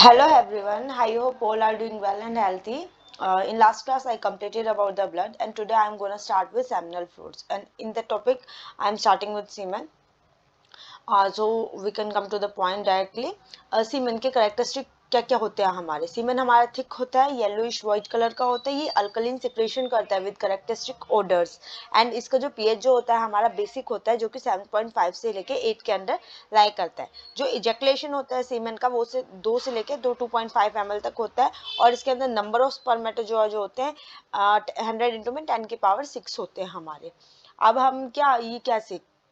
Hello everyone, I hope all are doing well and healthy. In last class I completed about the blood and today I am going to start with seminal fluids, and in the topic I am starting with semen. So we can come to the point directly. सीमेन के characteristic क्या क्या होते हैं हमारे सीमेन हमारा thick होता है, yellowish white colour का होता है, ये अल्कलीन सिक्रेशन करता है विद कैरेक्टरिस्टिक ओडर्स एंड इसका जो पीएच जो होता है हमारा बेसिक होता है जो कि 7.5 से लेके 8 के अंदर लाई करता है। जो इजेकुलेशन होता है सीमेन का वो से 2 से लेके 2.5 ml तक होता है और इसके अंदर नंबर ऑफ स्पर्मेटोजोआ जो होते हैं 100 इंटू में 10 की पावर 6 होते हैं हमारे। अब हम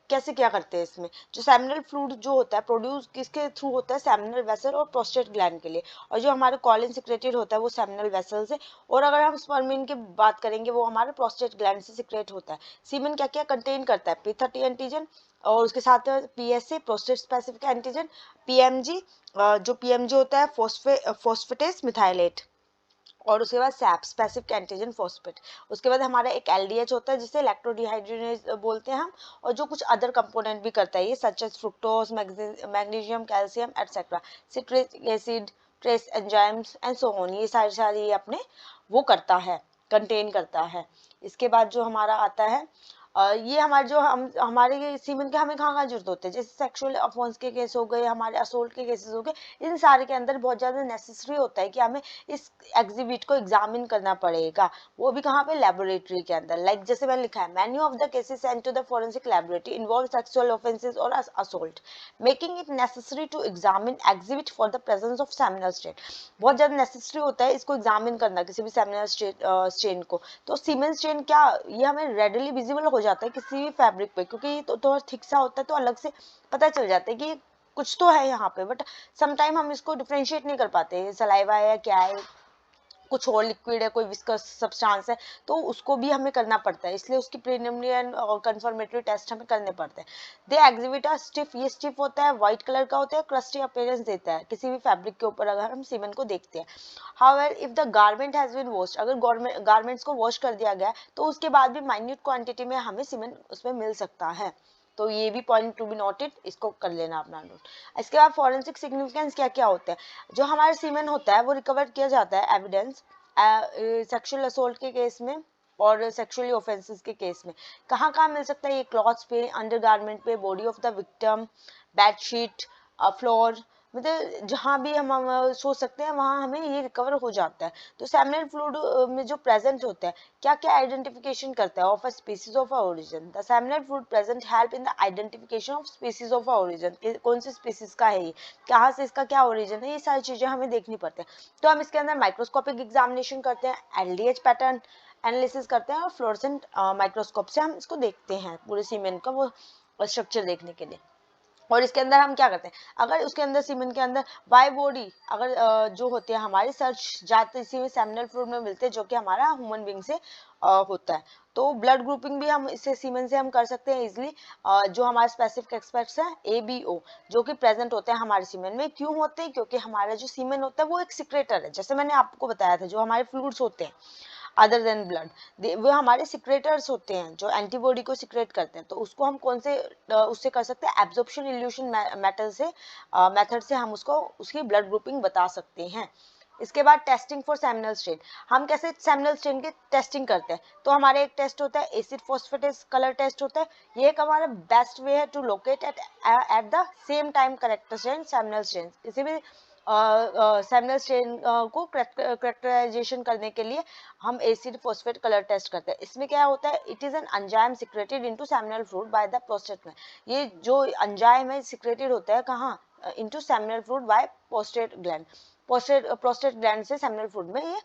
कैसे क्या करते हैं इसमें, जो सेमिनल फ्लूइड जो होता है प्रोड्यूस किसके थ्रू होता है, सेमिनल वेसल और प्रोस्टेट ग्लैंड के लिए, और जो हमारे कॉलिन सिक्रेटेड होता है वो सेमिनल वेसल से, और अगर हम स्पर्मिन की बात करेंगे वो हमारे प्रोस्टेट ग्लैंड से सिक्रेट होता है। सीमेन क्या क्या कंटेन करता है, P30 एंटीजन और उसके साथ PSA prostate specific antigen, PMG जो PMG होता है फोस्फेटेस मिथाइलेट, और उसके बाद सैप स्पेसिफिक एंटीजन फॉस्फेट। उसके बाद हमारा एक LDH होता है जिसे इलेक्ट्रोडिहाइड्रोजिनेज बोलते हैं हम, और जो कुछ अदर कंपोनेंट भी करता है ये such as fructose, magnesium, calcium etcetera, citric acid, trace enzymes and so on, ये सारी ये अपने वो करता है, कंटेन करता है। इसके बाद जो हमारा आता है ये हमारे जो हम हमारे सीमेन के हमें कहाँ कहाँ जरूरत होते हैं, जैसे सेक्सुअल अफॉन्स के केस हो गए, हमारे असोल्ट के केसेस हो गए, इन सारे के अंदर बहुत ज्यादा नेसेसरी होता है कि हमें इस एग्जिबिट को एग्जामिन करना पड़ेगा, वो भी कहाँ पे, लेबोरेटरी के अंदर। लाइक जैसे मैंने लिखा है, many of the cases sent to the forensic laboratory involve sexual offences और assault, making it necessary to examine exhibit for the presence of seminal stain. बहुत ज्यादा नेसेसरी होता है इसको एग्जामिन करना किसी भी सेमिनल स्ट्रेन को। तो सीमेन स्ट्रेन क्या, ये हमें रेडिली विजिबल हो जाता है किसी भी फैब्रिक पे, क्योंकि ये तो थिक सा होता है तो अलग से पता चल जाता है कि कुछ तो है यहाँ पे, बट समटाइम हम इसको डिफ्रेंशिएट नहीं कर पाते, सलाइवा है या क्या है, कुछ और लिक्विड है, कोई विस्कस सब्सटेंस है, तो उसको भी हमें करना पड़ता है, इसलिए उसकी प्रीलिमिनरी एंड कंफर्मेटरी टेस्ट हमें करने पड़ते हैं। दे एग्जिबिट अ स्टिफ, ये स्टिफ होता है, व्हाइट कलर का होता है, क्रस्टी अपीयरेंस देता है किसी भी फैब्रिक के ऊपर अगर हम सीमेन को देखते हैं। However if the garment has been washed, अगर गारमेंट्स को वॉश कर दिया गया तो उसके बाद भी माइन्यूट क्वांटिटी में हमें सीमेन उसमें मिल सकता है। तो ये भी पॉइंट टू बी नोटेड, इसको कर लेना अपना नोट। इसके बाद फॉरेंसिक सिग्निफिकेंस क्या क्या होता है, जो हमारे सीमेन होता है वो रिकवर किया जाता है एविडेंस सेक्सुअल असोल्ट के केस में और सेक्सुअली ऑफेंसेस के केस में। कहाँ कहाँ मिल सकता है ये, क्लॉथ्स पे, अंडरगारमेंट पे, body of the victim, bedsheet, floor, मतलब जहाँ भी हम सोच सकते हैं वहाँ हमें ये रिकवर हो जाता है। तो सेमिनल फ्लूइड में जो प्रेजेंट होता है क्या क्या आइडेंटिफिकेशन करता है of a species of a origin, the seminal fluid present help in the identification of species of a origin, कौन सी स्पीसीज का है ये, कहाँ से इसका क्या ओरिजिन है, ये सारी चीजें हमें देखनी पड़ती है। तो हम इसके अंदर माइक्रोस्कोपिक एग्जामिनेशन करते हैं, LDH पैटर्न एनालिसिस करते हैं और फ्लोरेसेंट माइक्रोस्कोप से हम इसको देखते हैं पूरे सीमेंट का वो स्ट्रक्चर देखने के लिए। और इसके अंदर हम क्या करते हैं, अगर उसके अंदर सीमेंट के अंदर बाय बॉडी अगर जो होते हैं हमारी सर्च जाते इसी में सेमिनल फ्लूइड में मिलते हैं जो कि हमारा ह्यूमन बीइंग से होता है। तो ब्लड ग्रुपिंग भी हम इससे सीमेन से हम कर सकते हैं इजिली। जो हमारे स्पेसिफिक एक्सपर्ट्स हैं ABO जो कि प्रेजेंट होते हैं हमारे सीमेन में, क्यों होते हैं, क्योंकि हमारा जो सीमेन होता है वो एक सिक्रेटर है, जैसे मैंने आपको बताया था जो हमारे फ्लूइड्स होते हैं अदर देन ब्लड, वो हमारे सिक्रेटर्स होते हैं जो एंटीबॉडी को सिक्रेट करते हैं। तो उसको हम कौन से उससे कर सकते हैं, एब्जॉर्प्शन इल्यूशन मेथड से हम उसको उसकी ब्लड ग्रुपिंग बता सकते हैं। इसके बाद टेस्टिंग फॉर सेमिनल स्ट्रेन, हम कैसे सेमिनल स्ट्रेन की टेस्टिंग करते हैं, तो हमारे एक टेस्ट होता है एसिड फॉस्फेटेस कलर टेस्ट होता है, ये एक हमारा बेस्ट वे है to locate at the same time character strain seminal strain. किसी भी सेमिनल स्ट्रेन को करेक्टराइजेशन करने के लिए हम एसिड फॉस्फेट कलर टेस्ट करते हैं। इसमें क्या होता है, it is an enzyme secreted into seminal fluid by the prostate में, ये जो एंजाइम है सिक्रेटेड होता है कहाँ, into seminal fluid by prostate gland, prostate gland से सेमिनल फ्लूइड में ये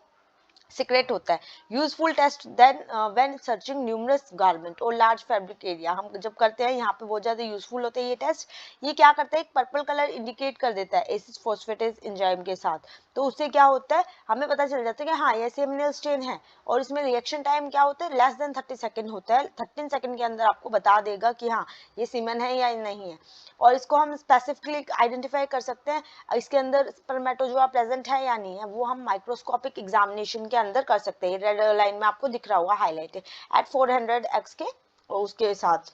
सिक्रेट होता है। Useful test then when searching numerous garment और लार्ज फैब्रिक एरिया, हम जब करते हैं यहाँ पे बहुत ज्यादा यूजफुल होते हैं ये टेस्ट। ये क्या करता है, एक पर्पल कलर इंडिकेट कर देता है एसिड फॉस्फेटेस एंजाइम के साथ, तो उससे क्या होता है हमें पता चल जाता है कि हाँ ये सेमिनल स्ट्रेन है। और इसमें रिएक्शन टाइम क्या होता है, लेस देन 30 सेकेंड होता है, 13 सेकेंड के अंदर आपको बता देगा कि हाँ ये सीमेन है या नहीं है। और इसको हम स्पेसिफिकली आइडेंटिफाई कर सकते हैं इसके अंदर स्पर्मेटोजोआ प्रेजेंट है या नहीं है, वो हम माइक्रोस्कोपिक एग्जामिनेशन के अंदर कर सकते हैं। रेड लाइन में आपको दिख रहा होगा हाईलाइटेड एट 400x के उसके साथ।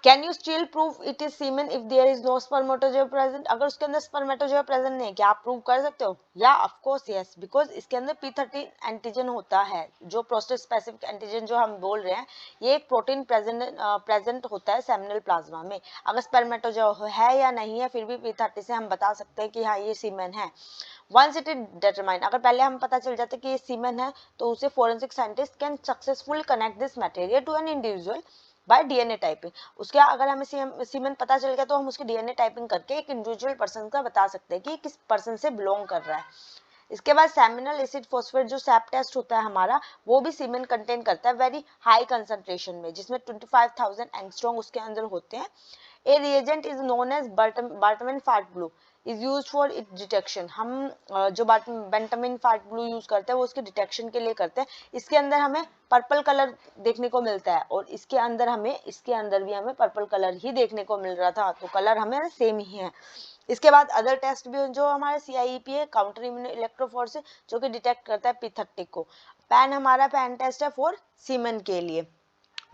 Can you still prove it is semen if there is no spermatozoa present? अगर उसके अंदर स्पर्मेटोजोआ प्रेजेंट नहीं है, क्या आप प्रूव कर सकते हो? या ऑफ कोर्स यस, बिकॉज इसके अंदर P13 एंटीजन होता है, जो प्रोस्टेट स्पेसिफिक एंटीजन जो हम बोल रहे हैं, ये एक प्रोटीन प्रेजेंट होता है सेमिनल प्लाज्मा में। अगर स्पर्मेटोजोआ है या नहीं है, फिर भी P30 से हम बता सकते हैं कि हाँ ये सीमेन है। वंस इट इज डिटरमाइंड, अगर पहले हम पता चल जाता है कि ये सीमेन है, तो उसे forensic scientist can successfully connect this material to an individual by DNA typing. उसके अगर हमें सीमेन पता चल गया, तो हम उसकी डीएनए टाइपिंग करके एक इंडिविजुअल पर्सन का बता सकते हैं कि किस पर्सन से बिलोंग कर रहा है। इसके बाद सेमिनल एसिड फॉस्फेट जो सैप टेस्ट होता है हमारा, वो भी सीमेन कंटेन करता है वेरी हाई कंसंट्रेशन में, जिसमें 25,000 एंगस्ट्रॉम उसके अंदर होते हैं। A reagent is known as brentamine fast blue is used for it detection. हम जो बेंटामिन फैट ब्लू यूज करते हैं, वो उसके डिटेक्शन के लिए करते हैं। इसके अंदर हमें पर्पल कलर देखने को मिलता है, और इसके अंदर भी हमें पर्पल कलर ही देखने को मिल रहा था, तो कलर हमें सेम ही है। इसके बाद अदर टेस्ट भी जो हमारे CIEP है, काउंटर इम्यूनो इलेक्ट्रोफोरेसिस, जो कि डिटेक्ट करता है P30 को। पैन हमारा पैन टेस्ट है फॉर सीमेन के लिए।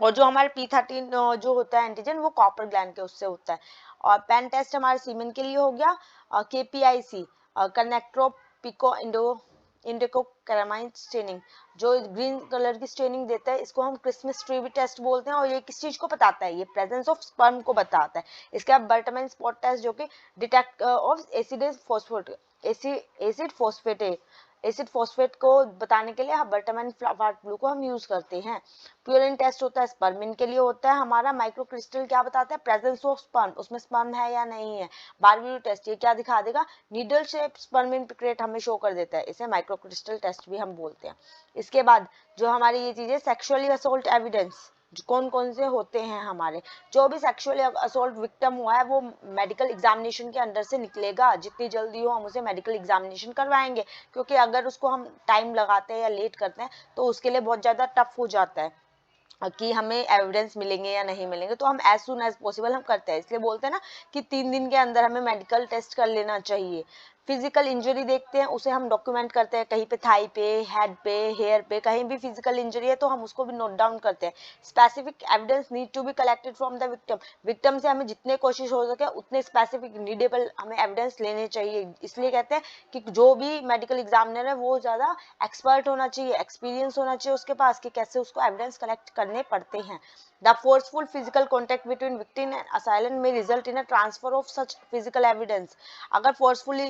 और जो हमारे P13 जो होता है एंटीजन, वो कॉपर ग्लैंड के उससे होता है। और पैन टेस्ट हमारे सीमेन के लिए हो गया KPIC, कनेक्ट्रो पिको इंडिको कैरामाइन स्टेनिंग, जो ग्रीन कलर की स्टेनिंग देता है। इसको हम क्रिसमस ट्री भी टेस्ट बोलते हैं, और ये किस चीज को बताता है? ये प्रेजेंस ऑफ स्पर्म को बताता है। इसके बाद बर्टमैन स्पॉट टेस्ट, जो कि डिटेक्ट ऑफ एसिड फोस्फेट को बताने के लिए बर्टमैन फैट ब्लू को हम यूज करते हैं। प्यूरिन टेस्ट होता है स्पर्मिन के लिए होता है हमारा। माइक्रोक्रिस्टल क्या बताता है? प्रेजेंस ऑफ स्पर्म, उसमें स्पर्म है या नहीं है। बारबीरू टेस्ट ये क्या दिखा देगा? नीडल शेप स्पर्मिन पिक्रेट हमें शो कर देता है, इसे माइक्रोक्रिस्टल टेस्ट भी हम बोलते हैं। इसके बाद जो हमारी ये चीजें सेक्सुअली असोल्ट एविडेंस कौन कौन से होते हैं हमारे, जो भी सेक्सुअली असोल्ट विक्टिम हुआ है, वो मेडिकल एग्जामिनेशन के अंदर से निकलेगा। जितनी जल्दी हो हम उसे मेडिकल एग्जामिनेशन करवाएंगे, क्योंकि अगर उसको हम टाइम लगाते हैं या लेट करते हैं, तो उसके लिए बहुत ज्यादा टफ हो जाता है कि हमें एविडेंस मिलेंगे या नहीं मिलेंगे। तो हम एज सुन एज पॉसिबल हम करते हैं, इसलिए बोलते हैं ना कि 3 दिन के अंदर हमें मेडिकल टेस्ट कर लेना चाहिए। फिजिकल इंजरी देखते हैं, उसे हम डॉक्यूमेंट करते हैं, कहीं पे थाई पे, हेड पे, हेयर पे, कहीं भी फिजिकल इंजरी है तो हम उसको भी नोट डाउन करते हैं। Specific evidence need to be collected from the victim से हमें जितने कोशिश हो सके उतने स्पेसिफिक नीडेबल हमें एविडेंस लेने चाहिए। इसलिए कहते हैं कि जो भी मेडिकल एग्जामिनर है, वो ज्यादा एक्सपर्ट होना चाहिए, एक्सपीरियंस होना चाहिए उसके पास, कि कैसे उसको एविडेंस कलेक्ट करने पड़ते हैं। The forceful physical contact between victim and assailant may result in a transfer of such physical evidence. अगर forcefully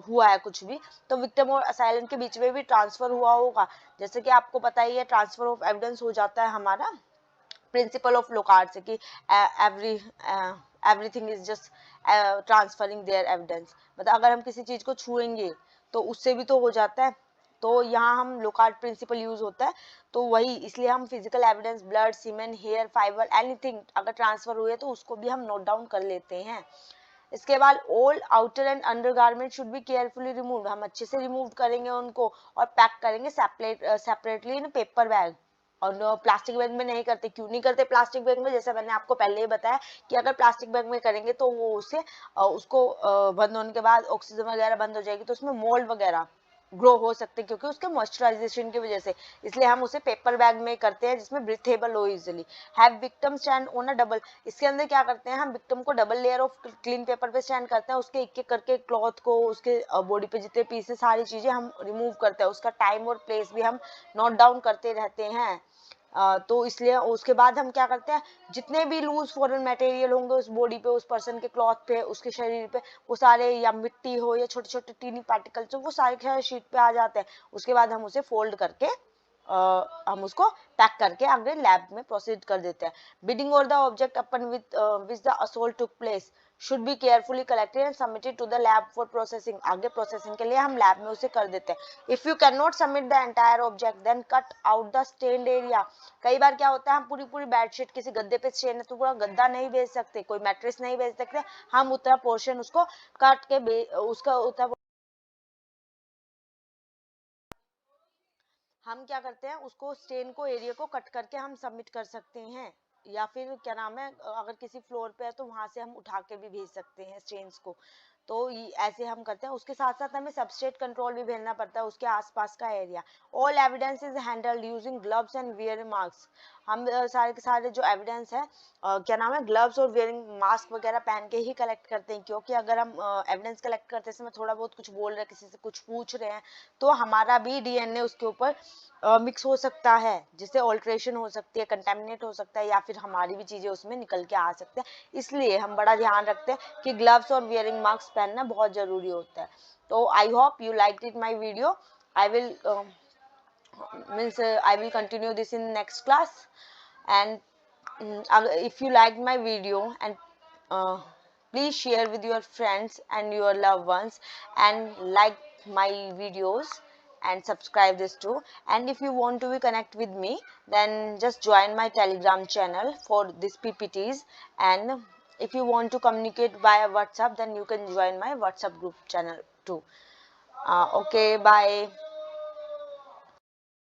हुआ है कुछ भी, तो victim और assailant के बीच में भी ट्रांसफर हुआ होगा। जैसे कि आपको पता ही है, ट्रांसफर ऑफ एविडेंस हो जाता है हमारा प्रिंसिपल ऑफ लोकार्ड से, कि everything is just transferring their evidence. मतलब अगर हम किसी चीज को छुएंगे तो उससे भी तो हो जाता है। तो यहाँ हम लोकार्ड प्रिंसिपल यूज होता है, तो वही इसलिए हम फिजिकल एविडेंस, ब्लड, सीमेन, हेयर, फाइबर, एनीथिंग अगर ट्रांसफर हुए तो उसको भी हम नोट डाउन कर लेते हैं। इसके बाद all outer and under garment should be carefully removed, हम अच्छे से रिमूव करेंगे उनको और पैक करेंगे सेपरेटली इन पेपर बैग। और प्लास्टिक बैग में नहीं करते। क्यों नहीं करते प्लास्टिक बैग में? जैसे मैंने आपको पहले ही बताया कि अगर प्लास्टिक बैग में करेंगे तो वो उसको बंद होने के बाद ऑक्सीजन वगैरह बंद हो जाएगी, तो उसमें मोल्ड वगैरह ग्रो हो सकते हैं, क्योंकि उसके मॉइस्चराइजेशन की वजह से। इसलिए हम उसे पेपर बैग में करते हैं, जिसमें ब्रीथेबल हो easily. Have victim stand on a double, इसके अंदर क्या करते हैं हम? विक्टिम को double layer of clean paper पे स्टैंड करते हैं, उसके एक एक करके क्लॉथ को, उसके बॉडी पे जितने पीसेस, सारी चीजें हम रिमूव करते हैं। उसका टाइम और प्लेस भी हम नोट डाउन करते रहते हैं। तो इसलिए उसके बाद हम क्या करते हैं, जितने भी लूज फॉरेन मटेरियल होंगे उस बॉडी पे, उस पर्सन के क्लॉथ पे, उसके शरीर पे, वो सारे, या मिट्टी हो या छोटे छोटे टीनी पार्टिकल्स, तो वो सारे शीट पे आ जाते हैं। उसके बाद हम उसे फोल्ड करके हम उसको पैक करके आगे लैब में प्रोसीड कर देते हैं। बिडिंग और the object upon which the assault took place should be carefully collected and submitted to the lab for processing, आगे प्रोसेसिंग के लिए हम लैब में उसे कर देते हैं। If you cannot submit the entire object, then cut out the stained area. कई बार क्या होता है, हम पूरी पूरी बेडशीट, किसी गद्दे पे स्टेन है तो पूरा गद्दा नहीं भेज सकते, कोई मैट्रेस नहीं भेज सकते, हम उतना पोर्शन उसको काट के उसका उतना हम क्या करते हैं, उसको स्टेन को, एरिया को कट करके हम सबमिट कर सकते हैं। या फिर क्या नाम है, अगर किसी फ्लोर पे है तो वहां से हम उठा के भी भेज सकते हैं स्टेन्स को। तो ऐसे हम करते हैं। उसके साथ साथ हमें सबस्ट्रेट कंट्रोल भी भेजना पड़ता है, उसके आसपास का area. All evidence is handled using gloves and wear mask, हम सारे के सारे जो एविडेंस है क्या नाम है ग्लव्स और वेयरिंग मास्क वगैरह पहन के ही कलेक्ट करते हैं, क्योंकि अगर हम एविडेंस कलेक्ट करते समय थोड़ा बहुत कुछ बोल रहे हैं, किसी से कुछ पूछ रहे हैं, तो हमारा भी डीएनए उसके ऊपर मिक्स हो सकता है, जिससे ऑल्ट्रेशन हो सकती है, कंटेमिनेट हो सकता है, या फिर हमारी भी चीजें उसमें निकल के आ सकते हैं। इसलिए हम बड़ा ध्यान रखते हैं कि ग्लव्स और वियरिंग मास्क पहनना बहुत जरूरी होता है। तो I hope you liked it my video. I will I will continue this in next class. And if you liked my video, and please share with your friends and your loved ones, and like my videos and subscribe this too. And if you want to be connect with me, then just join my Telegram channel for this PPTs. And if you want to communicate via WhatsApp, then you can join my WhatsApp group channel too. Okay, bye.